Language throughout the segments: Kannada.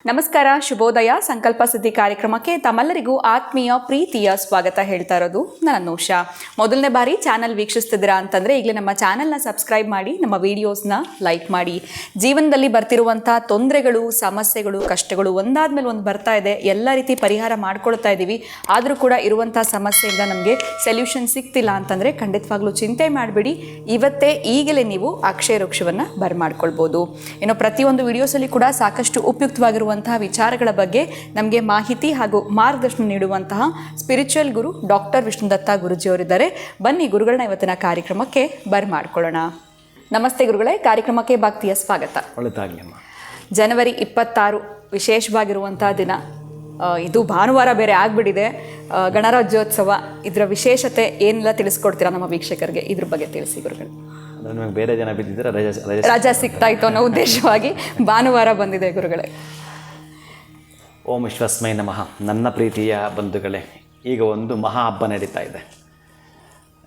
ನಮಸ್ಕಾರ, ಶುಭೋದಯ. ಸಂಕಲ್ಪ ಸಿದ್ಧಿ ಕಾರ್ಯಕ್ರಮಕ್ಕೆ ತಮ್ಮೆಲ್ಲರಿಗೂ ಆತ್ಮೀಯ ಪ್ರೀತಿಯ ಸ್ವಾಗತ ಹೇಳ್ತಾ ಇರೋದು ನಾನು ಉಷಾ. ಮೊದಲನೇ ಬಾರಿ ಚಾನಲ್ ವೀಕ್ಷಿಸ್ತಿದ್ದೀರಾ ಅಂತಂದರೆ ಈಗಲೇ ನಮ್ಮ ಚಾನಲ್ನ ಸಬ್ಸ್ಕ್ರೈಬ್ ಮಾಡಿ, ನಮ್ಮ ವೀಡಿಯೋಸ್ನ ಲೈಕ್ ಮಾಡಿ. ಜೀವನದಲ್ಲಿ ಬರ್ತಿರುವಂಥ ತೊಂದರೆಗಳು, ಸಮಸ್ಯೆಗಳು, ಕಷ್ಟಗಳು ಒಂದಾದ್ಮೇಲೆ ಒಂದು ಬರ್ತಾ ಇದೆ. ಎಲ್ಲ ರೀತಿ ಪರಿಹಾರ ಮಾಡ್ಕೊಳ್ತಾ ಇದ್ದೀವಿ. ಆದರೂ ಕೂಡ ಇರುವಂಥ ಸಮಸ್ಯೆಯಿಂದ ನಮಗೆ ಸೊಲ್ಯೂಷನ್ ಸಿಗ್ತಿಲ್ಲ ಅಂತಂದರೆ ಖಂಡಿತವಾಗ್ಲೂ ಚಿಂತೆ ಮಾಡಬೇಡಿ. ಇವತ್ತೇ ಈಗಲೇ ನೀವು ಅಕ್ಷಯ ವೃಕ್ಷವನ್ನು ಬರ್ಮಾಡ್ಕೊಳ್ಬೋದು. ಇನ್ನು ಪ್ರತಿಯೊಂದು ವಿಡಿಯೋಸಲ್ಲಿ ಕೂಡ ಸಾಕಷ್ಟು ಉಪಯುಕ್ತವಾಗಿರುವಂತಹ ವಿಚಾರಗಳ ಬಗ್ಗೆ ನಮಗೆ ಮಾಹಿತಿ ಹಾಗೂ ಮಾರ್ಗದರ್ಶನ ನೀಡುವಂತಹ ಸ್ಪಿರಿಚುವಲ್ ಗುರು ಡಾಕ್ಟರ್ ವಿಷ್ಣುದತ್ತ ಗುರುಜಿಯವರಿದ್ದಾರೆ. ಬನ್ನಿ ಗುರುಗಳನ್ನ ಇವತ್ತಿನ ಕಾರ್ಯಕ್ರಮಕ್ಕೆ ಬರ್ಮಾಡ್ಕೊಳ್ಳೋಣ. ನಮಸ್ತೆ ಗುರುಗಳೇ, ಕಾರ್ಯಕ್ರಮಕ್ಕೆ ಭಕ್ತಿಯ ಸ್ವಾಗತ. ಜನವರಿ 26 ವಿಶೇಷವಾಗಿರುವಂತಹ ದಿನ. ಇದು ಭಾನುವಾರ ಬೇರೆ ಆಗ್ಬಿಟ್ಟಿದೆ. ಗಣರಾಜ್ಯೋತ್ಸವ, ಇದರ ವಿಶೇಷತೆ ಏನೆಲ್ಲ ತಿಳಿಸ್ಕೊಡ್ತೀರಾ ನಮ್ಮ ವೀಕ್ಷಕರಿಗೆ? ಇದ್ರ ಬಗ್ಗೆ ತಿಳಿಸಿ ಗುರುಗಳು. ಬೇರೆ ಜನ ಬಿದ್ದಿದ್ರೆ ರಜಾ ಸಿಗ್ತಾ ಇತ್ತು ಅನ್ನೋ ಉದ್ದೇಶವಾಗಿ ಭಾನುವಾರ ಬಂದಿದೆ ಗುರುಗಳೇ. ಓಂ ವಿಶ್ವಸ್ಮೈ ನಮಃ. ನನ್ನ ಪ್ರೀತಿಯ ಬಂಧುಗಳೇ, ಈಗ ಒಂದು ಮಹಾ ಹಬ್ಬ ನಡೀತಾ ಇದೆ.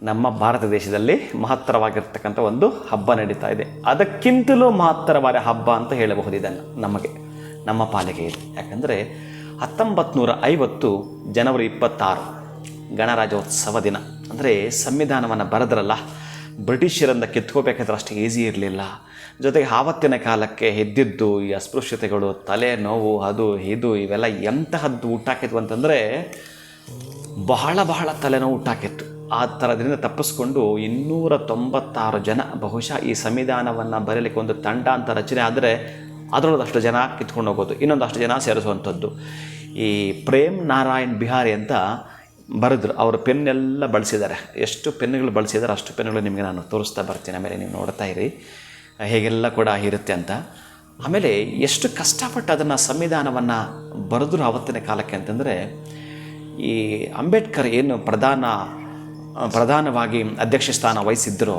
ನಮ್ಮ ಭಾರತ ದೇಶದಲ್ಲಿ ಮಹತ್ತರವಾಗಿರ್ತಕ್ಕಂಥ ಒಂದು ಹಬ್ಬ ನಡೀತಾ ಇದೆ. ಅದಕ್ಕಿಂತಲೂ ಮಹತ್ತರವಾದ ಹಬ್ಬ ಅಂತ ಹೇಳಬಹುದು ಇದನ್ನು ನಮಗೆ, ನಮ್ಮ ಪಾಲಿಗೆ ಇದೆ. ಯಾಕಂದರೆ 1950 ಜನವರಿ 26 ಗಣರಾಜ್ಯೋತ್ಸವ ದಿನ. ಅಂದರೆ ಸಂವಿಧಾನವನ್ನು ಬರೆದ್ರಲ್ಲ, ಬ್ರಿಟಿಷರಿಂದ ಕಿತ್ಕೋಬೇಕಾದ್ರೆ ಅಷ್ಟು ಈಸಿ ಇರಲಿಲ್ಲ. ಜೊತೆಗೆ ಆವತ್ತಿನ ಕಾಲಕ್ಕೆ ಇದ್ದಿದ್ದು ಈ ಅಸ್ಪೃಶ್ಯತೆಗಳು, ತಲೆ ನೋವು, ಅದು ಇದು ಇವೆಲ್ಲ ಎಂತಹದ್ದು ಹುಟ್ಟಾಕಿದ್ವು ಅಂತಂದರೆ ಬಹಳ ತಲೆನೋವು ಹುಟ್ಟಾಕಿತ್ತು. ಆ ಥರದಿಂದ ತಪ್ಪಿಸ್ಕೊಂಡು 296 ಜನ ಬಹುಶಃ ಈ ಸಂವಿಧಾನವನ್ನು ಬರೀಲಿಕ್ಕೆ ಒಂದು ತಂಡ ಅಂತ ರಚನೆ ಆದರೆ ಅದರೊಳದಷ್ಟು ಜನ ಕಿತ್ಕೊಂಡು ಹೋಗೋದು, ಇನ್ನೊಂದಷ್ಟು ಜನ ಸೇರಿಸುವಂಥದ್ದು. ಈ ಪ್ರೇಮ್ ನಾರಾಯಣ್ ಬಿಹಾರಿ ಅಂತ ಬರೆದ್ರು. ಅವರು ಪೆನ್ನೆಲ್ಲ ಬಳಸಿದ್ದಾರೆ. ಎಷ್ಟು ಪೆನ್ನುಗಳು ಬಳಸಿದ್ದಾರೆ ಅಷ್ಟು ಪೆನ್ನುಗಳು ನಿಮಗೆ ನಾನು ತೋರಿಸ್ತಾ ಬರ್ತೀನಿ. ಆಮೇಲೆ ನೀವು ನೋಡ್ತಾ ಇರಿ ಹೇಗೆಲ್ಲ ಕೂಡ ಇರುತ್ತೆ ಅಂತ. ಆಮೇಲೆ ಎಷ್ಟು ಕಷ್ಟಪಟ್ಟು ಅದನ್ನು ಸಂವಿಧಾನವನ್ನು ಬರೆದ್ರು ಆವತ್ತಿನ ಕಾಲಕ್ಕೆ ಅಂತಂದರೆ, ಈ ಅಂಬೇಡ್ಕರ್ ಏನು ಪ್ರಧಾನವಾಗಿ ಅಧ್ಯಕ್ಷ ಸ್ಥಾನ ವಹಿಸಿದ್ದರೋ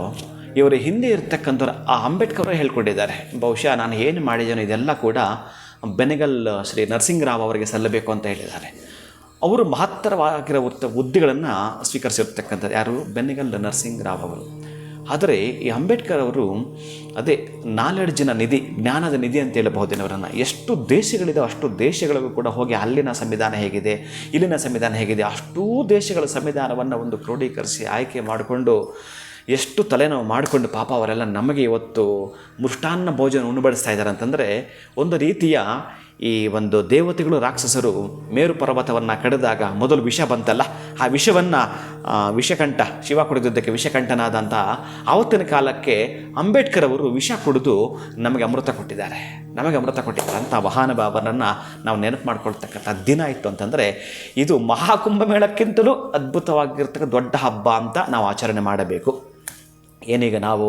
ಇವರ ಹಿಂದೆ ಇರ್ತಕ್ಕಂಥವ್ರು ಆ ಅಂಬೇಡ್ಕರ್ ಹೇಳ್ಕೊಂಡಿದ್ದಾರೆ. ಬಹುಶಃ ನಾನು ಏನು ಮಾಡಿದ್ದೇನೋ ಇದೆಲ್ಲ ಕೂಡ ಬೆನಗಲ್ ಶ್ರೀ ನರಸಿಂಗರಾವ್ ಅವರಿಗೆ ಸಲ್ಲಬೇಕು ಅಂತ ಹೇಳಿದ್ದಾರೆ. ಅವರು ಮಹತ್ತರವಾಗಿರೋ ಹುದ್ದೆಗಳನ್ನು ಸ್ವೀಕರಿಸಿರ್ತಕ್ಕಂಥದ್ದು ಯಾರು? ಬೆನಗಲ್ ನರಸಿಂಗರಾವ್ ಅವರು. ಆದರೆ ಈ ಅಂಬೇಡ್ಕರ್ ಅವರು ಅದೇ ನಾಲೆಡ್ಜಿನ ನಿಧಿ, ಜ್ಞಾನದ ನಿಧಿ ಅಂತ ಹೇಳಬಹುದೇನವರನ್ನು. ಎಷ್ಟು ದೇಶಗಳಿದೆ ಅಷ್ಟು ದೇಶಗಳಿಗೂ ಕೂಡ ಹೋಗಿ ಅಲ್ಲಿನ ಸಂವಿಧಾನ ಹೇಗಿದೆ, ಇಲ್ಲಿನ ಸಂವಿಧಾನ ಹೇಗಿದೆ, ಅಷ್ಟೂ ದೇಶಗಳ ಸಂವಿಧಾನವನ್ನು ಒಂದು ಕ್ರೋಢೀಕರಿಸಿ ಆಯ್ಕೆ ಮಾಡಿಕೊಂಡು ಎಷ್ಟು ತಲೆನೋವು ಮಾಡಿಕೊಂಡು ಪಾಪ ಅವರೆಲ್ಲ ನಮಗೆ ಇವತ್ತು ಮೃಷ್ಟಾನ್ನ ಭೋಜನ ಉಣಬಡಿಸ್ತಾ ಇದ್ದಾರೆ ಅಂತಂದರೆ, ಒಂದು ರೀತಿಯ ಈ ಒಂದು ದೇವತೆಗಳು ರಾಕ್ಷಸರು ಮೇರು ಪರ್ವತವನ್ನು ಕಡಿದಾಗ ಮೊದಲು ವಿಷ ಬಂತಲ್ಲ, ಆ ವಿಷವನ್ನು ವಿಷಕಂಠ ಶಿವ ಕುಡಿದಿದ್ದಕ್ಕೆ ವಿಷಕಂಠನಾದಂಥ ಆವತ್ತಿನ ಕಾಲಕ್ಕೆ ಅಂಬೇಡ್ಕರ್ ಅವರು ವಿಷ ಕುಡಿದು ನಮಗೆ ಅಮೃತ ಕೊಟ್ಟಿದ್ದಾರೆ. ಅಂಥ ಮಹಾನುಭಾವರನ್ನು ನಾವು ನೆನಪು ಮಾಡ್ಕೊಳ್ತಕ್ಕಂಥ ದಿನ ಇತ್ತು ಅಂತಂದರೆ ಇದು ಮಹಾಕುಂಭಮೇಳಕ್ಕಿಂತಲೂ ಅದ್ಭುತವಾಗಿರ್ತಕ್ಕ ದೊಡ್ಡ ಹಬ್ಬ ಅಂತ ನಾವು ಆಚರಣೆ ಮಾಡಬೇಕು. ಏನೀಗ ನಾವು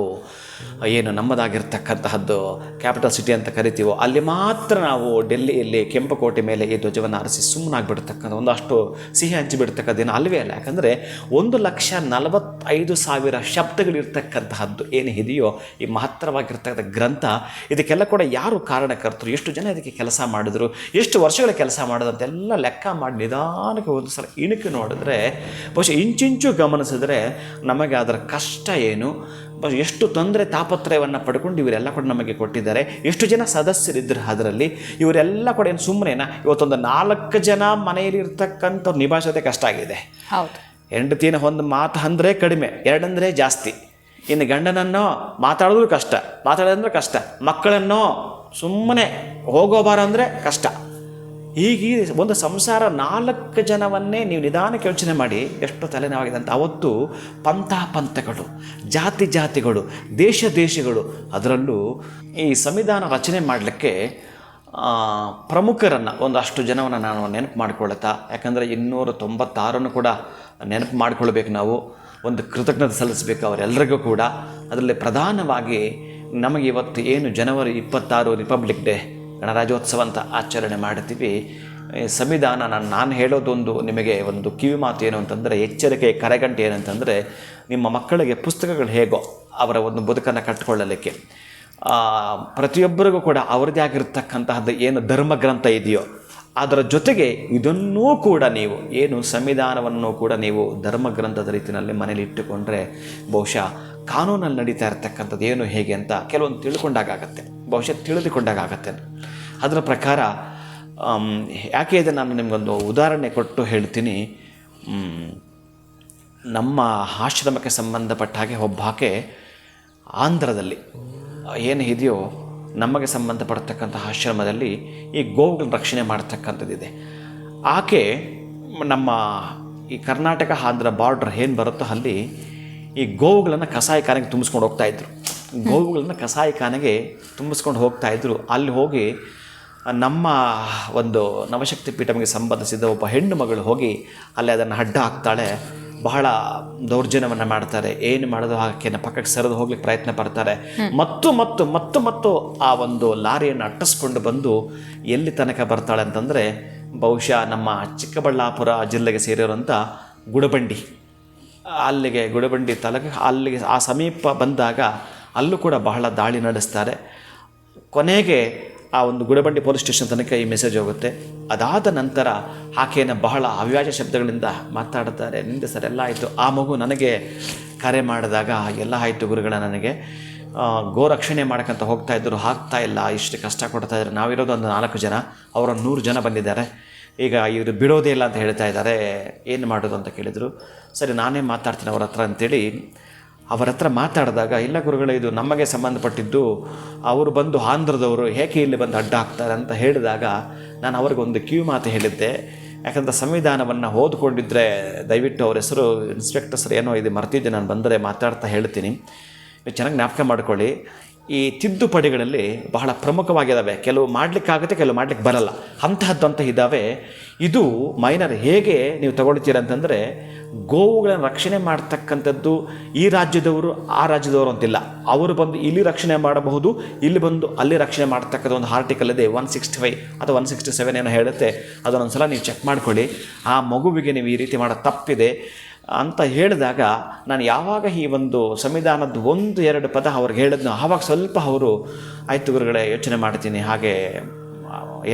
ಏನು ನಮ್ಮದಾಗಿರ್ತಕ್ಕಂತಹದ್ದು ಕ್ಯಾಪಿಟಲ್ ಸಿಟಿ ಅಂತ ಕರಿತೀವೋ ಅಲ್ಲಿ ಮಾತ್ರ ನಾವು ಡೆಲ್ಲಿಯಲ್ಲಿ ಕೆಂಪುಕೋಟೆ ಮೇಲೆ ಈ ಧ್ವಜವನ್ನು ಆರಿಸಿ ಸುಮ್ಮನಾಗಿಬಿಡ್ತಕ್ಕಂಥ ಒಂದಷ್ಟು ಸಿಹಿ ಹಂಚಿಬಿಡ್ತಕ್ಕಂಥ ದಿನ ಅಲ್ವೇ ಅಲ್ಲ. ಯಾಕಂದರೆ 1,45,000 ಶಬ್ದಗಳಿರ್ತಕ್ಕಂತಹದ್ದು ಏನು ಇದೆಯೋ ಈ ಮಹತ್ತರವಾಗಿರ್ತಕ್ಕಂಥ ಗ್ರಂಥ, ಇದಕ್ಕೆಲ್ಲ ಕೂಡ ಯಾರು ಕಾರಣಕರ್ತರು, ಎಷ್ಟು ಜನ ಇದಕ್ಕೆ ಕೆಲಸ ಮಾಡಿದ್ರು, ಎಷ್ಟು ವರ್ಷಗಳ ಕೆಲಸ ಮಾಡೋದು ಅಂತೆಲ್ಲ ಲೆಕ್ಕ ಮಾಡಿ ನಿಧಾನಕ್ಕೆ ಒಂದು ಸಲ ಇಣುಕಿ ನೋಡಿದ್ರೆ ಬಹುಶಃ ಇಂಚಿಂಚು ಗಮನಿಸಿದ್ರೆ ನಮಗೆ ಅದರ ಕಷ್ಟ ಏನು, ಎಷ್ಟು ತೊಂದರೆ ತಾಪತ್ರಯವನ್ನು ಪಡ್ಕೊಂಡು ಇವರೆಲ್ಲ ಕೂಡ ನಮಗೆ ಕೊಟ್ಟಿದ್ದಾರೆ. ಎಷ್ಟು ಜನ ಸದಸ್ಯರಿದ್ದರು ಅದರಲ್ಲಿ, ಇವರೆಲ್ಲ ಕೂಡ ಏನು ಸುಮ್ಮನೆನಾ? ಇವತ್ತೊಂದು 4 ಜನ ಮನೆಯಲ್ಲಿ ಇರ್ತಕ್ಕಂಥವ್ರು ನಿಭಾಯಿಸೋದೇ ಕಷ್ಟ ಆಗಿದೆ. ಹೌದು. ಹೆಂಡತಿನ ಒಂದು ಮಾತು ಅಂದರೆ ಕಡಿಮೆ, 2 ಅಂದರೆ ಜಾಸ್ತಿ. ಇನ್ನು ಗಂಡನನ್ನೋ ಮಾತಾಡೋದು ಮಾತಾಡೋದಂದ್ರೆ ಕಷ್ಟ, ಮಕ್ಕಳನ್ನೋ ಸುಮ್ಮನೆ ಹೋಗೋಬಾರ ಅಂದರೆ ಕಷ್ಟ. ಹೀಗೆ ಒಂದು ಸಂಸಾರ 4 ಜನವನ್ನೇ ನೀವು ನಿಧಾನಕ್ಕೆ ಯೋಚನೆ ಮಾಡಿ ಎಷ್ಟು ತಲೆನೋವಾಗಿದೆ ಅಂತ. ಅವತ್ತು ಪಂಥಗಳು, ಜಾತಿಗಳು, ದೇಶಗಳು, ಅದರಲ್ಲೂ ಈ ಸಂವಿಧಾನ ರಚನೆ ಮಾಡಲಿಕ್ಕೆ ಪ್ರಮುಖರನ್ನು ಒಂದಷ್ಟು ಜನವನ್ನು ನಾನು ನೆನಪು ಮಾಡಿಕೊಳ್ಳುತ್ತಾ, ಯಾಕಂದರೆ 296 ಕೂಡ ನೆನಪು ಮಾಡಿಕೊಳ್ಬೇಕು. ನಾವು ಒಂದು ಕೃತಜ್ಞತೆ ಸಲ್ಲಿಸಬೇಕು ಅವರೆಲ್ಲರಿಗೂ ಕೂಡ. ಅದರಲ್ಲಿ ಪ್ರಧಾನವಾಗಿ ನಮಗೆ ಇವತ್ತು ಏನು ಜನವರಿ 26 ರಿಪಬ್ಲಿಕ್ ಡೇ ಗಣರಾಜ್ಯೋತ್ಸವ ಅಂತ ಆಚರಣೆ ಮಾಡ್ತೀವಿ. ಸಂವಿಧಾನ ನಾನು ಹೇಳೋದೊಂದು ನಿಮಗೆ ಒಂದು ಕಿವಿ ಮಾತು ಏನು ಅಂತಂದರೆ, ಎಚ್ಚರಿಕೆ ಕರೆಗಂಟೆ ಏನಂತಂದರೆ, ನಿಮ್ಮ ಮಕ್ಕಳಿಗೆ ಪುಸ್ತಕಗಳು ಹೇಗೋ ಅವರ ಒಂದು ಬದುಕನ್ನು ಕಟ್ಟಿಕೊಳ್ಳಲಿಕ್ಕೆ ಪ್ರತಿಯೊಬ್ಬರಿಗೂ ಕೂಡ ಅವರದೇ ಆಗಿರ್ತಕ್ಕಂತಹದ್ದು ಏನು ಧರ್ಮಗ್ರಂಥ ಇದೆಯೋ ಅದರ ಜೊತೆಗೆ ಇದನ್ನೂ ಕೂಡ ನೀವು ಏನು ಸಂವಿಧಾನವನ್ನು ಕೂಡ ನೀವು ಧರ್ಮಗ್ರಂಥದ ರೀತಿಯಲ್ಲಿ ಮನೇಲಿ ಇಟ್ಟುಕೊಂಡ್ರೆ ಬಹುಶಃ ಕಾನೂನಲ್ಲಿ ನಡೀತಾ ಇರ್ತಕ್ಕಂಥದ್ದು ಏನು ಹೇಗೆ ಅಂತ ಕೆಲವೊಂದು ತಿಳ್ಕೊಂಡಾಗತ್ತೆ, ಬಹುಶಃ ತಿಳಿದುಕೊಂಡಾಗತ್ತೆ. ಅದರ ಪ್ರಕಾರ ಯಾಕೆ ಇದೆ, ನಾನು ನಿಮಗೊಂದು ಉದಾಹರಣೆ ಕೊಟ್ಟು ಹೇಳ್ತೀನಿ. ನಮ್ಮ ಆಶ್ರಮಕ್ಕೆ ಸಂಬಂಧಪಟ್ಟ ಹಾಗೆ ಒಬ್ಬಾಕೆ ಆಂಧ್ರದಲ್ಲಿ ಏನು ಇದೆಯೋ ನಮಗೆ ಸಂಬಂಧಪಡ್ತಕ್ಕಂಥ ಆಶ್ರಮದಲ್ಲಿ ಈ ಗೋವುಗಳನ್ನ ರಕ್ಷಣೆ ಮಾಡ್ತಕ್ಕಂಥದ್ದಿದೆ. ಆಕೆ ನಮ್ಮ ಈ ಕರ್ನಾಟಕ ಆಂಧ್ರ ಬಾರ್ಡ್ರ್ ಏನು ಬರುತ್ತೋ ಅಲ್ಲಿ ಈ ಗೋವುಗಳನ್ನು ಕಸಾಯಿಖಾನೆಗೆ ತುಂಬಿಸ್ಕೊಂಡು ಹೋಗ್ತಾಯಿದ್ರು. ಗೋವುಗಳನ್ನು ಕಸಾಯಿಖಾನೆಗೆ ತುಂಬಿಸ್ಕೊಂಡು ಹೋಗ್ತಾಯಿದ್ರು. ಅಲ್ಲಿ ಹೋಗಿ ನಮ್ಮ ಒಂದು ನವಶಕ್ತಿ ಪೀಠಮಿಗೆ ಸಂಬಂಧಿಸಿದ ಒಬ್ಬ ಹೆಣ್ಣು ಮಗಳು ಹೋಗಿ ಅಲ್ಲಿ ಅದನ್ನು ಅಡ್ಡ ಹಾಕ್ತಾಳೆ. ಬಹಳ ದೌರ್ಜನ್ಯವನ್ನು ಮಾಡ್ತಾರೆ. ಏನು ಮಾಡೋದು ಆಕೆಯನ್ನು ಪಕ್ಕಕ್ಕೆ ಸರಿದು ಹೋಗ್ಲಿಕ್ಕೆ ಪ್ರಯತ್ನ ಪಡ್ತಾರೆ. ಮತ್ತು ಆ ಒಂದು ಲಾರಿಯನ್ನು ಅಟ್ಟಿಸ್ಕೊಂಡು ಬಂದು ಎಲ್ಲಿ ತನಕ ಬರ್ತಾಳೆ ಅಂತಂದರೆ ಬಹುಶಃ ನಮ್ಮ ಚಿಕ್ಕಬಳ್ಳಾಪುರ ಜಿಲ್ಲೆಗೆ ಸೇರಿರೋಂಥ ಗುಡಬಂಡಿ, ಅಲ್ಲಿಗೆ ಗುಡಬಂಡಿ ಅಲ್ಲಿಗೆ ಆ ಸಮೀಪ ಬಂದಾಗ ಅಲ್ಲೂ ಕೂಡ ಬಹಳ ದಾಳಿ ನಡೆಸ್ತಾರೆ. ಕೊನೆಗೆ ಆ ಒಂದು ಗುಡಬಂಡಿ ಪೊಲೀಸ್ ಸ್ಟೇಷನ್ ತನಕ ಈ ಮೆಸೇಜ್ ಹೋಗುತ್ತೆ. ಅದಾದ ನಂತರ ಆಕೆಯನ್ನು ಬಹಳ ಅವ್ಯಾಜ ಶಬ್ದಗಳಿಂದ ಮಾತಾಡ್ತಾರೆ. ನಿಂದೆ ಸರ್ ಎಲ್ಲ ಆಯಿತು. ಆ ಮಗು ನನಗೆ ಕರೆ ಮಾಡಿದಾಗ ಎಲ್ಲ ಆಯಿತು ಗುರುಗಳ, ನನಗೆ ಗೋರಕ್ಷಣೆ ಮಾಡೋಕ್ಕಂತ ಹೋಗ್ತಾಯಿದ್ರು, ಆಗ್ತಾ ಇಲ್ಲ, ಇಷ್ಟು ಕಷ್ಟ ಕೊಡ್ತಾಯಿದ್ರು. ನಾವಿರೋದು ಒಂದು 4 ಜನ, ಅವರ 100 ಜನ ಬಂದಿದ್ದಾರೆ. ಈಗ ಇವರು ಬಿಡೋದೇ ಇಲ್ಲ ಅಂತ ಹೇಳ್ತಾ ಇದ್ದಾರೆ, ಏನು ಮಾಡೋದು ಅಂತ ಕೇಳಿದರು. ಸರಿ ನಾನೇ ಮಾತಾಡ್ತೀನಿ ಅವ್ರ ಹತ್ರ ಅಂತೇಳಿ ಅವರ ಹತ್ರ ಮಾತಾಡಿದಾಗ, ಇಲ್ಲ ಗುರುಗಳೇ ಇದು ನಮಗೆ ಸಂಬಂಧಪಟ್ಟಿದ್ದು, ಅವರು ಬಂದು ಆಂಧ್ರದವರು ಹೇಗೆ ಇಲ್ಲಿ ಬಂದು ಅಡ್ಡ ಹಾಕ್ತಾರೆ ಅಂತ ಹೇಳಿದಾಗ ನಾನು ಅವ್ರಿಗೊಂದು ಕಿವಿ ಮಾತು ಹೇಳಿದ್ದೆ. ಯಾಕಂದರೆ ಸಂವಿಧಾನವನ್ನು ಓದ್ಕೊಂಡಿದ್ದರೆ ದಯವಿಟ್ಟು ಅವ್ರ ಹೆಸರು ಇನ್ಸ್ಪೆಕ್ಟರ್ ಸರ್ ಏನೋ ಇದು ಮರ್ತಿದ್ದೆ, ನಾನು ಬಂದರೆ ಮಾತಾಡ್ತಾ ಹೇಳ್ತೀನಿ, ನೀವು ಚೆನ್ನಾಗಿ ಜ್ಞಾಪಕ ಮಾಡ್ಕೊಳ್ಳಿ. ಈ ತಿದ್ದುಪಡಿಗಳಲ್ಲಿ ಬಹಳ ಪ್ರಮುಖವಾಗಿದ್ದಾವೆ. ಕೆಲವು ಮಾಡಲಿಕ್ಕಾಗುತ್ತೆ, ಕೆಲವು ಮಾಡಲಿಕ್ಕೆ ಬರಲ್ಲ, ಅಂತಹದ್ದು ಇದ್ದಾವೆ. ಇದು ಮೈನರ್ ಹೇಗೆ ನೀವು ತಗೊಳ್ತೀರ ಅಂತಂದರೆ, ಗೋವುಗಳನ್ನು ರಕ್ಷಣೆ ಮಾಡ್ತಕ್ಕಂಥದ್ದು ಈ ರಾಜ್ಯದವರು ಆ ರಾಜ್ಯದವರು ಅಂತಿಲ್ಲ. ಅವರು ಬಂದು ಇಲ್ಲಿ ರಕ್ಷಣೆ ಮಾಡಬಹುದು, ಇಲ್ಲಿ ಬಂದು ಅಲ್ಲಿ ರಕ್ಷಣೆ ಮಾಡ್ತಕ್ಕಂಥ ಒಂದು ಆರ್ಟಿಕಲ್ ಇದೆ 165 ಅಥವಾ 167 ಏನೋ ಹೇಳುತ್ತೆ. ಅದನ್ನೊಂದು ಸಲ ನೀವು ಚೆಕ್ ಮಾಡ್ಕೊಳ್ಳಿ. ಆ ಮಗುವಿಗೆ ನೀವು ಈ ರೀತಿ ಮಾಡೋ ತಪ್ಪಿದೆ ಅಂತ ಹೇಳಿದಾಗ ನಾನು ಯಾವಾಗ ಈ ಒಂದು ಸಂವಿಧಾನದ 1-2 ಪದ ಅವ್ರಿಗೆ ಹೇಳಿದ್ನೋ ಆವಾಗ ಸ್ವಲ್ಪ ಅವರು ಆಯ್ತು ಗುರುಗಳೇ ಯೋಚನೆ ಮಾಡ್ತೀನಿ, ಹಾಗೆ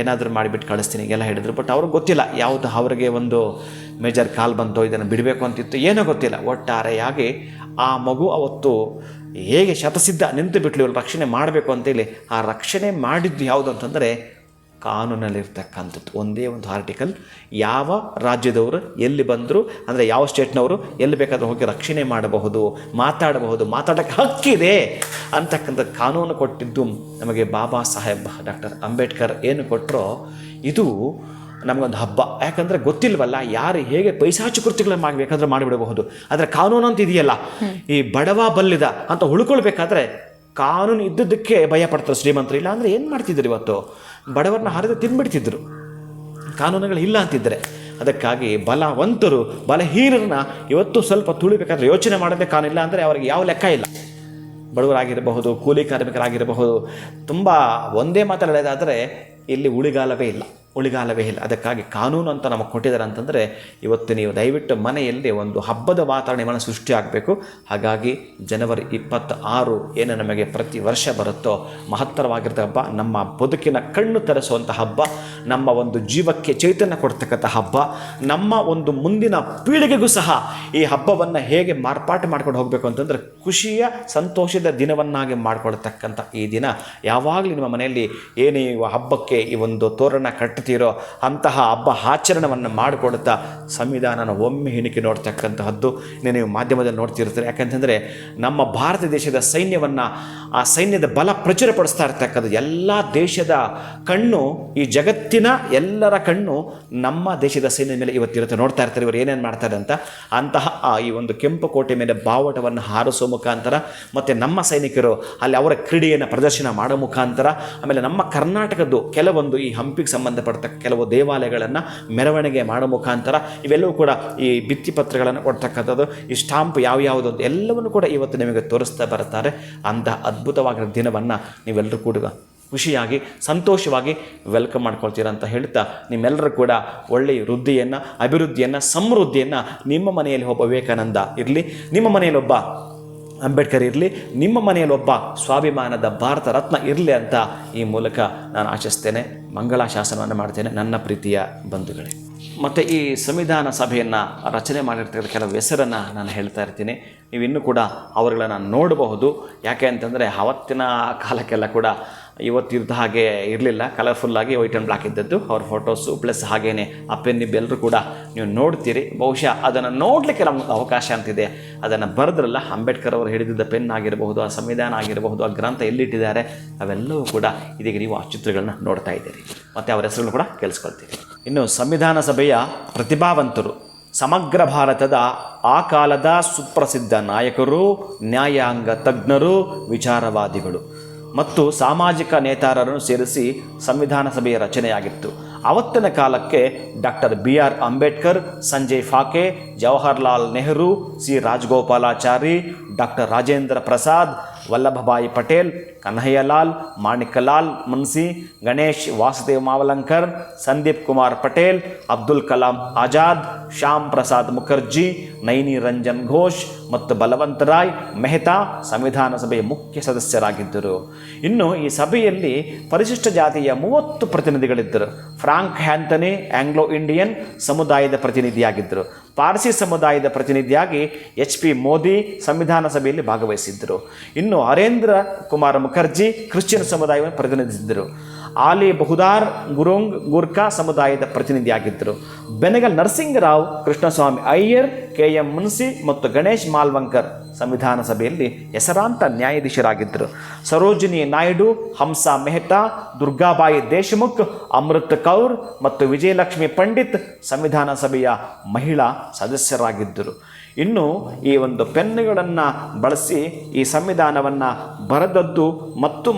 ಏನಾದರೂ ಮಾಡಿಬಿಟ್ಟು ಕಳಿಸ್ತೀನಿ ಎಲ್ಲ ಹೇಳಿದರು. ಬಟ್ ಅವ್ರಿಗೆ ಗೊತ್ತಿಲ್ಲ ಯಾವುದು ಅವ್ರಿಗೆ ಒಂದು ಮೇಜರ್ ಕಾಲ್ ಬಂತೋ, ಇದನ್ನು ಬಿಡಬೇಕು ಅಂತಿತ್ತು, ಏನೋ ಗೊತ್ತಿಲ್ಲ. ಒಟ್ಟಾರೆಯಾಗಿ ಆ ಮಗು ಅವತ್ತು ಹೇಗೆ ಶತಸಿದ್ಧ ನಿಂತು ಬಿಟ್ಲು ಇವ್ರು ರಕ್ಷಣೆ ಮಾಡಬೇಕು ಅಂತೇಳಿ. ಆ ರಕ್ಷಣೆ ಮಾಡಿದ್ದು ಯಾವುದು ಅಂತಂದರೆ ಕಾನೂನಲ್ಲಿರ್ತಕ್ಕಂಥದ್ದು ಒಂದೇ ಒಂದು ಆರ್ಟಿಕಲ್. ಯಾವ ರಾಜ್ಯದವರು ಎಲ್ಲಿ ಬಂದರು ಅಂದರೆ ಯಾವ ಸ್ಟೇಟ್ನವರು ಎಲ್ಲಿ ಬೇಕಾದರೂ ಹೋಗಿ ರಕ್ಷಣೆ ಮಾಡಬಹುದು, ಮಾತಾಡೋಕ್ಕೆ ಹಕ್ಕಿದೆ ಅಂತಕ್ಕಂಥ ಕಾನೂನು ಕೊಟ್ಟಿದ್ದು ನಮಗೆ ಬಾಬಾ ಸಾಹೇಬ್ ಡಾಕ್ಟರ್ ಅಂಬೇಡ್ಕರ್ ಏನು ಕೊಟ್ಟರೋ ಇದು ನಮಗೊಂದು ಹಬ್ಬ. ಯಾಕಂದರೆ ಗೊತ್ತಿಲ್ವಲ್ಲ ಯಾರು ಹೇಗೆ ಪೈಸಾಚು ಕೃತ್ಯಗಳನ್ನು ಮಾಡಬೇಕಾದ್ರೆ ಮಾಡಿಬಿಡಬಹುದು. ಆದರೆ ಕಾನೂನು ಅಂತ ಇದೆಯಲ್ಲ, ಈ ಬಡವ ಬಲ್ಲಿದ ಅಂತ ಉಳ್ಕೊಳ್ಬೇಕಾದ್ರೆ ಕಾನೂನು ಇದ್ದದ್ದಕ್ಕೆ ಭಯ ಪಡ್ತಾರೆ ಶ್ರೀಮಂತರು. ಇಲ್ಲ ಅಂದರೆ ಏನು ಮಾಡ್ತಿದ್ರು, ಇವತ್ತು ಬಡವರನ್ನ ಹರಿದು ತಿಂದುಬಿಡ್ತಿದ್ರು ಕಾನೂನುಗಳಿಲ್ಲ ಅಂತಿದ್ದರೆ. ಅದಕ್ಕಾಗಿ ಬಲವಂತರು ಬಲಹೀನರನ್ನ ಇವತ್ತು ಸ್ವಲ್ಪ ತುಳಿಬೇಕಾದ್ರೆ ಯೋಚನೆ ಮಾಡೋದೇ ಕಾನೂನಿಲ್ಲ ಅಂದರೆ ಅವ್ರಿಗೆ ಯಾವ ಲೆಕ್ಕ ಇಲ್ಲ. ಬಡವರಾಗಿರಬಹುದು, ಕೂಲಿ ಕಾರ್ಮಿಕರಾಗಿರಬಹುದು, ತುಂಬ ಒಂದೇ ಮಾತಲ್ಲಿ ಹೇಳೋದಾದರೆ ಇಲ್ಲಿ ಉಳಿಗಾಲವೇ ಇಲ್ಲ. ಅದಕ್ಕಾಗಿ ಕಾನೂನು ಅಂತ ನಮಗೆ ಕೊಟ್ಟಿದ್ದಾರೆ ಅಂತಂದರೆ ಇವತ್ತು ನೀವು ದಯವಿಟ್ಟು ಮನೆಯಲ್ಲಿ ಒಂದು ಹಬ್ಬದ ವಾತಾವರಣವನ್ನು ಸೃಷ್ಟಿ ಆಗಬೇಕು. ಹಾಗಾಗಿ ಜನವರಿ 26 ಏನು ನಮಗೆ ಪ್ರತಿ ವರ್ಷ ಬರುತ್ತೋ ಮಹತ್ತರವಾಗಿರ್ತ ಹಬ್ಬ, ನಮ್ಮ ಬದುಕಿನ ಕಣ್ಣು ತೆರೆಸುವಂಥ ಹಬ್ಬ, ನಮ್ಮ ಒಂದು ಜೀವಕ್ಕೆ ಚೈತನ್ಯ ಕೊಡ್ತಕ್ಕಂಥ ಹಬ್ಬ, ನಮ್ಮ ಒಂದು ಮುಂದಿನ ಪೀಳಿಗೆಗೂ ಸಹ ಈ ಹಬ್ಬವನ್ನು ಹೇಗೆ ಮಾರ್ಪಾಟು ಮಾಡ್ಕೊಂಡು ಹೋಗಬೇಕು ಅಂತಂದರೆ ಖುಷಿಯ ಸಂತೋಷದ ದಿನವನ್ನಾಗಿ ಮಾಡ್ಕೊಳ್ತಕ್ಕಂಥ ಈ ದಿನ ಯಾವಾಗಲೂ ನಿಮ್ಮ ಮನೆಯಲ್ಲಿ ಏನೇ ಹಬ್ಬಕ್ಕೆ ಈ ಒಂದು ತೋರಣ ಕಟ್ಟುತ್ತೀರೋ ಅಂತಹ ಹಬ್ಬ ಆಚರಣೆಯನ್ನು ಮಾಡಿಕೊಡುತ್ತಾ ಸಂವಿಧಾನನ ಒಮ್ಮೆ ಹಿಣಿಕೆ ನೋಡ್ತಕ್ಕಂತಹದ್ದು ನೀವು ಮಾಧ್ಯಮದಲ್ಲಿ ನೋಡ್ತಿರ್ತೀರಿ. ಯಾಕಂತಂದರೆ ನಮ್ಮ ಭಾರತ ದೇಶದ ಸೈನ್ಯವನ್ನು, ಆ ಸೈನ್ಯದ ಬಲ ಪ್ರಚುರಪಡಿಸ್ತಾ ಇರ್ತಕ್ಕಂಥ ಎಲ್ಲ ದೇಶದ ಕಣ್ಣು, ಈ ಜಗತ್ತಿನ ಎಲ್ಲರ ಕಣ್ಣು ನಮ್ಮ ದೇಶದ ಸೈನ್ಯದ ಮೇಲೆ ಇವತ್ತಿರುತ್ತೆ. ನೋಡ್ತಾ ಇರ್ತಾರೆ ಇವರು ಏನೇನು ಮಾಡ್ತಾರೆ ಅಂತ. ಅಂತಹ ಈ ಒಂದು ಕೆಂಪು ಕೋಟೆ ಮೇಲೆ ಬಾವುಟವನ್ನು ಹಾರಿಸೋ ಮುಖಾಂತರ ಮತ್ತು ನಮ್ಮ ಸೈನಿಕರು ಅಲ್ಲಿ ಅವರ ಕ್ರೀಡೆಯನ್ನು ಪ್ರದರ್ಶನ ಮಾಡೋ ಮುಖಾಂತರ, ಆಮೇಲೆ ನಮ್ಮ ಕರ್ನಾಟಕದ್ದು ಕೆಲವೊಂದು ಈ ಹಂಪಿಗೆ ಸಂಬಂಧಪಟ್ಟ ಕೆಲವು ದೇವಾಲಯಗಳನ್ನು ಮೆರವಣಿಗೆ ಮಾಡೋ ಮುಖಾಂತರ ಇವೆಲ್ಲವೂ ಕೂಡ ಈ ಭಿತ್ತಿಪತ್ರಗಳನ್ನು ಕೊಡ್ತಕ್ಕಂಥದ್ದು, ಈ ಸ್ಟಾಂಪ್ ಯಾವ್ಯಾವುದು ಅಂತ ಎಲ್ಲವನ್ನು ಕೂಡ ಇವತ್ತು ನಿಮಗೆ ತೋರಿಸ್ತಾ ಬರ್ತಾರೆ. ಅಂತಹ ಅದ್ಭುತವಾಗಿರೋ ದಿನವನ್ನು ನೀವೆಲ್ಲರೂ ಕೂಡ ಖುಷಿಯಾಗಿ ಸಂತೋಷವಾಗಿ ವೆಲ್ಕಮ್ ಮಾಡ್ಕೊಳ್ತೀರ ಅಂತ ಹೇಳ್ತಾ, ನಿಮ್ಮೆಲ್ಲರೂ ಕೂಡ ಒಳ್ಳೆಯ ವೃದ್ಧಿಯನ್ನು, ಅಭಿವೃದ್ಧಿಯನ್ನು, ಸಮೃದ್ಧಿಯನ್ನು ನಿಮ್ಮ ಮನೆಯಲ್ಲಿ ಒಬ್ಬ ವಿವೇಕಾನಂದ ಇರಲಿ, ನಿಮ್ಮ ಮನೆಯಲ್ಲಿ ಒಬ್ಬ ಅಂಬೇಡ್ಕರ್ ಇರಲಿ, ನಿಮ್ಮ ಮನೆಯಲ್ಲಿ ಒಬ್ಬ ಸ್ವಾಭಿಮಾನದ ಭಾರತ ರತ್ನ ಇರಲಿ ಅಂತ ಈ ಮೂಲಕ ನಾನು ಆಶಿಸ್ತೇನೆ. ಮಂಗಳಾಶಾಸನವನ್ನು ಮಾಡ್ತೇನೆ ನನ್ನ ಪ್ರೀತಿಯ ಬಂಧುಗಳೇ. ಮತ್ತು ಈ ಸಂವಿಧಾನ ಸಭೆಯನ್ನು ರಚನೆ ಮಾಡಿರ್ತಕ್ಕಂಥ ಕೆಲವು ಹೆಸರನ್ನು ನಾನು ಹೇಳ್ತಾ ಇರ್ತೀನಿ. ನೀವು ಇನ್ನೂ ಕೂಡ ಅವರುಗಳನ್ನು ನೋಡಬಹುದು. ಯಾಕೆ ಅಂತಂದರೆ ಆವತ್ತಿನ ಕಾಲಕ್ಕೆಲ್ಲ ಕೂಡ ಇವತ್ತಿದ್ದ ಹಾಗೆ ಇರಲಿಲ್ಲ, ಕಲರ್ಫುಲ್ಲಾಗಿ ವೈಟ್ ಆ್ಯಂಡ್ ಬ್ಲ್ಯಾಕ್ ಇದ್ದದ್ದು ಅವ್ರ ಫೋಟೋಸು, ಪ್ಲಸ್ ಹಾಗೇ ಆ ಪೆನ್ನಿಬ್ಬ ಎಲ್ಲರೂ ಕೂಡ ನೀವು ನೋಡ್ತೀರಿ. ಬಹುಶಃ ಅದನ್ನು ನೋಡಲಿಕ್ಕೆ ನಮ್ಗೆ ಅವಕಾಶ ಅಂತಿದೆ. ಅದನ್ನು ಬರೆದ್ರಲ್ಲ, ಅಂಬೇಡ್ಕರ್ ಅವರು ಹಿಡಿದಿದ್ದ ಪೆನ್ ಆಗಿರಬಹುದು, ಆ ಸಂವಿಧಾನ ಆಗಿರಬಹುದು, ಆ ಗ್ರಂಥ ಎಲ್ಲಿಟ್ಟಿದ್ದಾರೆ ಅವೆಲ್ಲವೂ ಕೂಡ ಇದೀಗ ನೀವು ಆ ಚಿತ್ರಗಳನ್ನ ನೋಡ್ತಾ ಇದ್ದೀರಿ ಮತ್ತು ಅವರ ಹೆಸರುಗಳು ಕೂಡ ಕೇಳಿಸ್ಕೊಳ್ತೀರಿ. ಇನ್ನು ಸಂವಿಧಾನ ಸಭೆಯ ಪ್ರತಿಭಾವಂತರು, ಸಮಗ್ರ ಭಾರತದ ಆ ಕಾಲದ ಸುಪ್ರಸಿದ್ಧ ನಾಯಕರು, ನ್ಯಾಯಾಂಗ ತಜ್ಞರು, ವಿಚಾರವಾದಿಗಳು ಮತ್ತು ಸಾಮಾಜಿಕ ನೇತಾರರನ್ನು ಸೇರಿಸಿ ಸಂವಿಧಾನ ಸಭೆಯ ರಚನೆಯಾಗಿತ್ತು. ಅವತ್ತಿನ ಕಾಲಕ್ಕೆ doctor BR Ambedkar, Sanjay Phake, Jawaharlal Nehru, C Rajagopalachari, doctor Rajendra Prasad, Vallabhbhai Patel, Kanhaiyalal, Maniklal Munshi, Ganesh Vasudev Mavalankar, Sandeep Kumar Patel, Abdul Kalam Azad, Shyam Prasad Mukherjee, Naini Ranjan Ghosh ಮತ್ತು ಬಲವಂತ ರಾಯ್ ಮೆಹ್ತಾ ಸಂವಿಧಾನ ಸಭೆಯ ಮುಖ್ಯ ಸದಸ್ಯರಾಗಿದ್ದರು. ಇನ್ನು ಈ ಸಭೆಯಲ್ಲಿ ಪರಿಶಿಷ್ಟ ಜಾತಿಯ 30 ಪ್ರತಿನಿಧಿಗಳಿದ್ದರು. ಫ್ರಾಂಕ್ ಹ್ಯಾಂಥನಿ ಆಂಗ್ಲೋ ಇಂಡಿಯನ್ ಸಮುದಾಯದ ಪ್ರತಿನಿಧಿಯಾಗಿದ್ದರು. ಪಾರ್ಸಿ ಸಮುದಾಯದ ಪ್ರತಿನಿಧಿಯಾಗಿ HP ಮೋದಿ ಸಂವಿಧಾನ ಸಭೆಯಲ್ಲಿ ಭಾಗವಹಿಸಿದ್ದರು. ಇನ್ನು ಹರೇಂದ್ರ ಕುಮಾರ್ ಮುಖರ್ಜಿ ಕ್ರಿಶ್ಚಿಯನ್ ಸಮುದಾಯವನ್ನು ಪ್ರತಿನಿಧಿಸಿದ್ದರು. ಆಲಿ ಬಹುದಾರ್ ಗುರುಂಗ್ ಗೂರ್ಖಾ ಸಮುದಾಯದ ಪ್ರತಿನಿಧಿಯಾಗಿದ್ದರು. ಬೆನಗಲ್ ನರಸಿಂಗರಾವ್, ಕೃಷ್ಣಸ್ವಾಮಿ ಅಯ್ಯರ್, KM ಮುನ್ಸಿ ಮತ್ತು ಗಣೇಶ್ ಮಾಲ್ವಂಕರ್ ಸಂವಿಧಾನ ಸಭೆಯಲ್ಲಿ ಹೆಸರಾಂತ ನ್ಯಾಯಾಧೀಶರಾಗಿದ್ದರು. ಸರೋಜಿನಿ ನಾಯ್ಡು, ಹಂಸಾ ಮೆಹ್ತಾ, ದುರ್ಗಾಬಾಯಿ ದೇಶಮುಖ್, ಅಮೃತ್ ಕೌರ್ ಮತ್ತು ವಿಜಯಲಕ್ಷ್ಮಿ ಪಂಡಿತ್ ಸಂವಿಧಾನ ಸಭೆಯ ಮಹಿಳಾ ಸದಸ್ಯರಾಗಿದ್ದರು. ಇನ್ನು ಈ ಒಂದು ಪೆನ್ನುಗಳನ್ನು ಬಳಸಿ ಈ ಸಂವಿಧಾನವನ್ನು ಬರೆದದ್ದು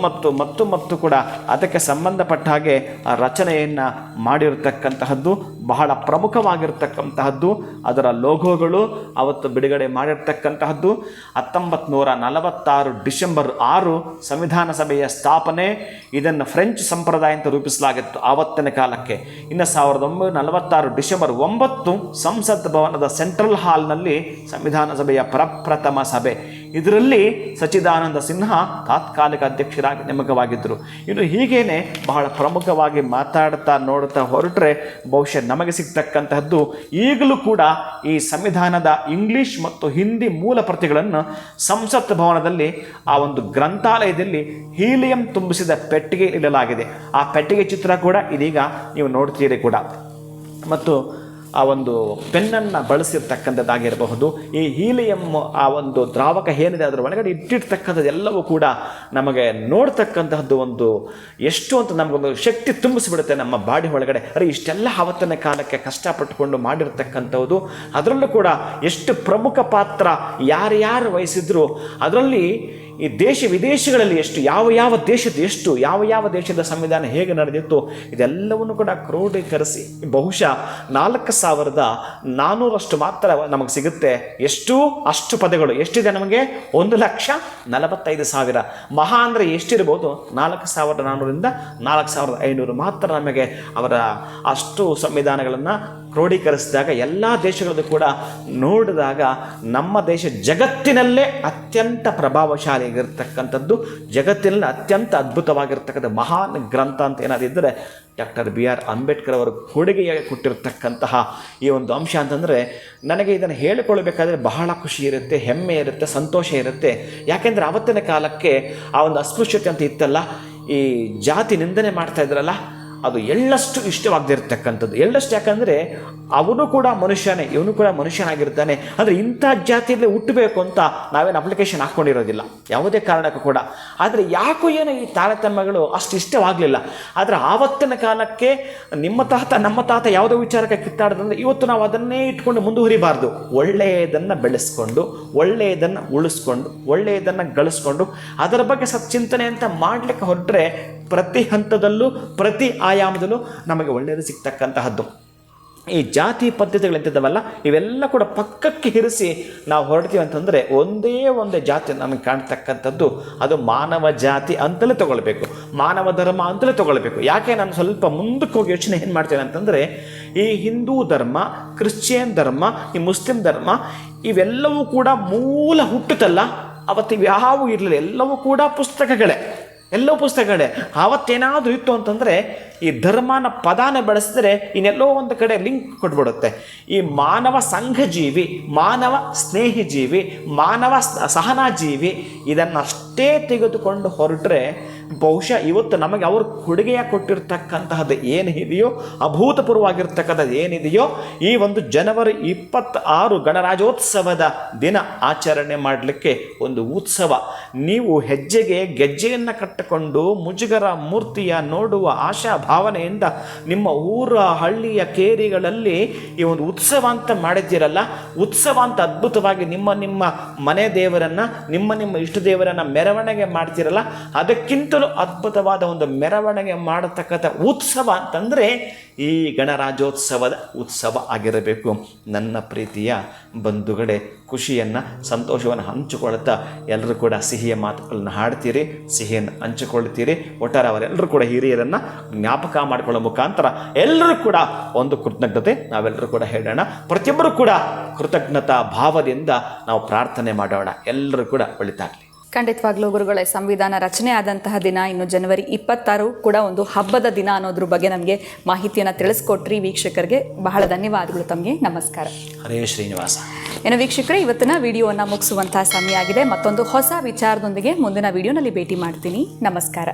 ಮತ್ತು ಕೂಡ ಅದಕ್ಕೆ ಸಂಬಂಧಪಟ್ಟ ಹಾಗೆ ಆ ರಚನೆಯನ್ನು ಮಾಡಿರ್ತಕ್ಕಂತಹದ್ದು ಬಹಳ ಪ್ರಮುಖವಾಗಿರ್ತಕ್ಕಂತಹದ್ದು. ಅದರ ಲೋಗೋಗಳು ಅವತ್ತು ಬಿಡುಗಡೆ ಮಾಡಿರ್ತಕ್ಕಂತಹದ್ದು 1946 ಡಿಸೆಂಬರ್ 6 ಸಂವಿಧಾನ ಸಭೆಯ ಸ್ಥಾಪನೆ. ಇದನ್ನು ಫ್ರೆಂಚ್ ಸಂಪ್ರದಾಯ ಅಂತ ರೂಪಿಸಲಾಗಿತ್ತು ಆವತ್ತಿನ ಕಾಲಕ್ಕೆ. ಇನ್ನು 1946 ಡಿಸೆಂಬರ್ 9 ಸಂಸತ್ ಭವನದ ಸೆಂಟ್ರಲ್ ಹಾಲ್ನಲ್ಲಿ ಸಂವಿಧಾನ ಸಭೆಯ ಪ್ರಪ್ರಥಮ ಸಭೆ. ಇದರಲ್ಲಿ ಸಚ್ಚಿದಾನಂದ ಸಿನ್ಹಾ ತಾತ್ಕಾಲಿಕ ಅಧ್ಯಕ್ಷರಾಗಿ ನೇಮಕವಾಗಿದ್ದರು. ಇನ್ನು ಹೀಗೇನೆ ಬಹಳ ಪ್ರಮುಖವಾಗಿ ಮಾತಾಡ್ತಾ ನೋಡ್ತಾ ಹೊರಟ್ರೆ ಬಹುಶಃ ನಮಗೆ ಸಿಗ್ತಕ್ಕಂತಹದ್ದು ಈಗಲೂ ಕೂಡ ಈ ಸಂವಿಧಾನದ ಇಂಗ್ಲಿಷ್ ಮತ್ತು ಹಿಂದಿ ಮೂಲ ಪ್ರತಿಗಳನ್ನು ಸಂಸತ್ ಭವನದಲ್ಲಿ ಆ ಒಂದು ಗ್ರಂಥಾಲಯದಲ್ಲಿ ಹೀಲಿಯಂ ತುಂಬಿಸಿದ ಪೆಟ್ಟಿಗೆ ಇಡಲಾಗಿದೆ. ಆ ಪೆಟ್ಟಿಗೆ ಚಿತ್ರ ಕೂಡ ಇದೀಗ ನೀವು ನೋಡ್ತೀರಿ ಕೂಡ. ಮತ್ತು ಆ ಒಂದು ಪೆನ್ನನ್ನು ಬಳಸಿರ್ತಕ್ಕಂಥದ್ದಾಗಿರಬಹುದು, ಈ ಹೀಲಿಯಂ ಆ ಒಂದು ದ್ರಾವಕ ಏನಿದೆ ಅದರ ಒಳಗಡೆ ಇಟ್ಟಿರ್ತಕ್ಕಂಥದ್ದು ಎಲ್ಲವೂ ಕೂಡ ನಮಗೆ ನೋಡ್ತಕ್ಕಂತಹದ್ದು ಒಂದು ಎಷ್ಟು ಅಂತ ನಮಗೊಂದು ಶಕ್ತಿ ತುಂಬಿಸಿಬಿಡುತ್ತೆ ನಮ್ಮ ಬಾಡಿ ಒಳಗಡೆ. ಅರೆ ಇಷ್ಟೆಲ್ಲ ಆವತ್ತಿನ ಕಾಲಕ್ಕೆ ಕಷ್ಟಪಟ್ಟುಕೊಂಡು ಮಾಡಿರ್ತಕ್ಕಂಥದ್ದು, ಅದರಲ್ಲೂ ಕೂಡ ಎಷ್ಟು ಪ್ರಮುಖ ಪಾತ್ರ ಯಾರ್ಯಾರು ವಹಿಸಿದ್ರು, ಅದರಲ್ಲಿ ಈ ದೇಶ ವಿದೇಶಗಳಲ್ಲಿ ಎಷ್ಟು ಯಾವ ದೇಶದ ಸಂವಿಧಾನ ಹೇಗೆ ನಡೆದಿತ್ತು ಇದೆಲ್ಲವನ್ನು ಕೂಡ ಕ್ರೋಢೀಕರಿಸಿ ಬಹುಶಃ 4400 ಮಾತ್ರ ನಮಗೆ ಸಿಗುತ್ತೆ. ಅಷ್ಟು ಪದಗಳು ಎಷ್ಟಿದೆ ನಮಗೆ? 1,45,000. ಮಹಾ ಅಂದರೆ ಎಷ್ಟಿರ್ಬೋದು? 4,400ರಿಂದ 4,500 ಮಾತ್ರ ನಮಗೆ ಅವರ ಅಷ್ಟು ಸಂವಿಧಾನಗಳನ್ನು ಕ್ರೋಢೀಕರಿಸಿದಾಗ ಎಲ್ಲ ದೇಶಗಳದ್ದು ಕೂಡ ನೋಡಿದಾಗ ನಮ್ಮ ದೇಶ ಜಗತ್ತಿನಲ್ಲೇ ಅತ್ಯಂತ ಪ್ರಭಾವಶಾಲಿಯಾಗಿರ್ತಕ್ಕಂಥದ್ದು, ಜಗತ್ತಿನಲ್ಲಿ ಅತ್ಯಂತ ಅದ್ಭುತವಾಗಿರ್ತಕ್ಕಂಥ ಮಹಾನ್ ಗ್ರಂಥ ಅಂತ ಏನಾದಿದ್ದರೆ ಡಾಕ್ಟರ್ BR ಅಂಬೇಡ್ಕರ್ ಅವರು ಕೊಡುಗೆಯಾಗಿ ಕೊಟ್ಟಿರ್ತಕ್ಕಂತಹ ಈ ಒಂದು ಅಂಶ ಅಂತಂದರೆ ನನಗೆ ಇದನ್ನು ಹೇಳಿಕೊಳ್ಬೇಕಾದ್ರೆ ಬಹಳ ಖುಷಿ ಇರುತ್ತೆ, ಹೆಮ್ಮೆ ಇರುತ್ತೆ, ಸಂತೋಷ ಇರುತ್ತೆ. ಯಾಕೆಂದರೆ ಆವತ್ತಿನ ಕಾಲಕ್ಕೆ ಆ ಒಂದು ಅಸ್ಪೃಶ್ಯತೆ ಅಂತ ಇತ್ತಲ್ಲ, ಈ ಜಾತಿ ನಿಂದನೆ ಮಾಡ್ತಾ ಇದ್ರಲ್ಲ, ಅದು ಎಳ್ಳಷ್ಟು ಇಷ್ಟವಾಗದಿರ್ತಕ್ಕಂಥದ್ದು. ಎಳ್ಳಷ್ಟು ಯಾಕಂದರೆ ಅವನು ಕೂಡ ಮನುಷ್ಯನೇ, ಇವನು ಕೂಡ ಮನುಷ್ಯನಾಗಿರ್ತಾನೆ. ಅಂದರೆ ಇಂಥ ಜಾತಿಯಲ್ಲಿ ಹುಟ್ಟಬೇಕು ಅಂತ ನಾವೇನು ಅಪ್ಲಿಕೇಶನ್ ಹಾಕ್ಕೊಂಡಿರೋದಿಲ್ಲ ಯಾವುದೇ ಕಾರಣಕ್ಕೂ ಕೂಡ. ಆದರೆ ಯಾಕೋ ಏನೋ ಈ ತಾರತಮ್ಯಗಳು ಅಷ್ಟು ಇಷ್ಟವಾಗಲಿಲ್ಲ. ಆದರೆ ಆವತ್ತಿನ ಕಾಲಕ್ಕೆ ನಮ್ಮ ತಾತ ಯಾವುದೋ ವಿಚಾರಕ್ಕೆ ಕಿತ್ತಾಡೋದಂದರೆ ಇವತ್ತು ನಾವು ಅದನ್ನೇ ಇಟ್ಕೊಂಡು ಮುಂದುವರಿಬಾರ್ದು. ಒಳ್ಳೆಯದನ್ನು ಬೆಳೆಸ್ಕೊಂಡು, ಒಳ್ಳೆಯದನ್ನು ಉಳಿಸ್ಕೊಂಡು, ಒಳ್ಳೆಯದನ್ನು ಗಳಿಸ್ಕೊಂಡು ಅದರ ಬಗ್ಗೆ ಸಚ್ಚಿಂತನೆ ಅಂತ ಮಾಡಲಿಕ್ಕೆ ಹೊರಟ್ರೆ ಪ್ರತಿ ಹಂತದಲ್ಲೂ ಪ್ರತಿ ಆಯಾಮದಲ್ಲೂ ನಮಗೆ ಒಳ್ಳೆಯದು ಸಿಗ್ತಕ್ಕಂತಹದ್ದು. ಈ ಜಾತಿ ಪದ್ಧತಿಗಳಂತಿದ್ದಾವಲ್ಲ ಇವೆಲ್ಲ ಕೂಡ ಪಕ್ಕಕ್ಕೆ ಇರಿಸಿ ನಾವು ಹೊರಡ್ತೀವಿ ಅಂತಂದರೆ ಒಂದೇ ಜಾತಿ ನಮಗೆ ಕಾಣ್ತಕ್ಕಂಥದ್ದು, ಅದು ಮಾನವ ಜಾತಿ ಅಂತಲೇ ತೊಗೊಳ್ಬೇಕು, ಮಾನವ ಧರ್ಮ ಅಂತಲೇ ತೊಗೊಳ್ಬೇಕು. ಯಾಕೆ ನಾನು ಸ್ವಲ್ಪ ಮುಂದಕ್ಕೆ ಹೋಗಿ ಯೋಚನೆ ಏನು ಮಾಡ್ತೇನೆ ಅಂತಂದರೆ, ಈ ಹಿಂದೂ ಧರ್ಮ, ಕ್ರಿಶ್ಚಿಯನ್ ಧರ್ಮ, ಈ ಮುಸ್ಲಿಂ ಧರ್ಮ ಇವೆಲ್ಲವೂ ಕೂಡ ಮೂಲ ಹುಟ್ಟುತ್ತಲ್ಲ, ಅವತ್ತು ಯಾವೂ ಇರಲಿಲ್ಲ, ಎಲ್ಲವೂ ಕೂಡ ಪುಸ್ತಕಗಳೇ, ಎಲ್ಲೋ ಪುಸ್ತಕಗಳೇ. ಆವತ್ತೇನಾದರೂ ಇತ್ತು ಅಂತಂದರೆ ಈ ಧರ್ಮನ ಪದಾನ ಬಳಸಿದ್ರೆ ಇನ್ನೆಲ್ಲೋ ಒಂದು ಕಡೆ ಲಿಂಕ್ ಕೊಟ್ಬಿಡುತ್ತೆ. ಈ ಮಾನವ ಸಂಘಜೀವಿ, ಮಾನವ ಸ್ನೇಹಿ ಜೀವಿ, ಮಾನವ ಸಹನಾಜೀವಿ ಇದನ್ನಷ್ಟೇ ತೆಗೆದುಕೊಂಡು ಹೊರಟ್ರೆ ಬಹುಶಃ ಇವತ್ತು ನಮಗೆ ಅವರು ಕೊಡುಗೆಯಾಗಿ ಕೊಟ್ಟಿರ್ತಕ್ಕಂತಹದ್ದು ಏನಿದೆಯೋ, ಅಭೂತಪೂರ್ವವಾಗಿರ್ತಕ್ಕಂಥದ್ದು ಏನಿದೆಯೋ, ಈ ಒಂದು ಜನವರಿ 26 ಗಣರಾಜ್ಯೋತ್ಸವದ ದಿನ ಆಚರಣೆ ಮಾಡಲಿಕ್ಕೆ ಒಂದು ಉತ್ಸವ. ನೀವು ಹೆಜ್ಜೆಗೆ ಗೆಜ್ಜೆಯನ್ನು ಕಟ್ಟಿಕೊಂಡು ಮುಜುಗರ ಮೂರ್ತಿಯ ನೋಡುವ ಆಶಾ ಭಾವನೆಯಿಂದ ನಿಮ್ಮ ಊರ ಹಳ್ಳಿಯ ಕೇರಿಗಳಲ್ಲಿ ಈ ಒಂದು ಉತ್ಸವ ಅಂತ ಮಾಡಿದ್ದೀರಲ್ಲ, ಉತ್ಸವ ಅಂತ ಅದ್ಭುತವಾಗಿ ನಿಮ್ಮ ಮನೆ ದೇವರನ್ನು, ನಿಮ್ಮ ಇಷ್ಟ ದೇವರನ್ನು ಮೆರವಣಿಗೆ ಮಾಡ್ತೀರಲ್ಲ, ಅದಕ್ಕಿಂತಲೂ ಅದ್ಭುತವಾದ ಒಂದು ಮೆರವಣಿಗೆ ಮಾಡತಕ್ಕಂಥ ಉತ್ಸವ ಅಂತಂದರೆ ಈ ಗಣರಾಜ್ಯೋತ್ಸವದ ಉತ್ಸವ ಆಗಿರಬೇಕು. ನನ್ನ ಪ್ರೀತಿಯ ಬಂಧುಗಳೇ, ಖುಷಿಯನ್ನು ಸಂತೋಷವನ್ನು ಹಂಚಿಕೊಳ್ತಾ ಎಲ್ಲರೂ ಕೂಡ ಸಿಹಿಯ ಮಾತುಗಳನ್ನು ಹಾಡ್ತೀರಿ, ಸಿಹಿಯನ್ನು ಹಂಚಿಕೊಳ್ತೀರಿ. ಒಟ್ಟಾರೆ ಅವರೆಲ್ಲರೂ ಕೂಡ ಹಿರಿಯರನ್ನು ಜ್ಞಾಪಕ ಮಾಡಿಕೊಳ್ಳೋ ಮುಖಾಂತರ ಎಲ್ಲರೂ ಕೂಡ ಒಂದು ಕೃತಜ್ಞತೆ ನಾವೆಲ್ಲರೂ ಕೂಡ ಹೇಳೋಣ. ಪ್ರತಿಯೊಬ್ಬರೂ ಕೂಡ ಕೃತಜ್ಞತಾ ಭಾವದಿಂದ ನಾವು ಪ್ರಾರ್ಥನೆ ಮಾಡೋಣ. ಎಲ್ಲರೂ ಕೂಡ ಒಳಿತಾಗಲಿ. ಖಂಡಿತವಾಗ್ಲೂ ಗುರುಗಳೇ, ಸಂವಿಧಾನ ರಚನೆ ಆದಂತಹ ದಿನ ಇನ್ನು ಜನವರಿ 26 ಕೂಡ ಒಂದು ಹಬ್ಬದ ದಿನ ಅನ್ನೋದ್ರ ಬಗ್ಗೆ ನಮಗೆ ಮಾಹಿತಿಯನ್ನು ತಿಳಿಸ್ಕೊಟ್ರಿ. ವೀಕ್ಷಕರಿಗೆ ಬಹಳ ಧನ್ಯವಾದಗಳು. ತಮಗೆ ನಮಸ್ಕಾರ. ಹರೇ ಶ್ರೀನಿವಾಸ. ಏನು ವೀಕ್ಷಕರೇ, ಇವತ್ತಿನ ವಿಡಿಯೋವನ್ನು ಮುಗಿಸುವಂತಹ ಸಮಯ ಆಗಿದೆ. ಮತ್ತೊಂದು ಹೊಸ ವಿಚಾರದೊಂದಿಗೆ ಮುಂದಿನ ವಿಡಿಯೋನಲ್ಲಿ ಭೇಟಿ ಮಾಡ್ತೀನಿ. ನಮಸ್ಕಾರ.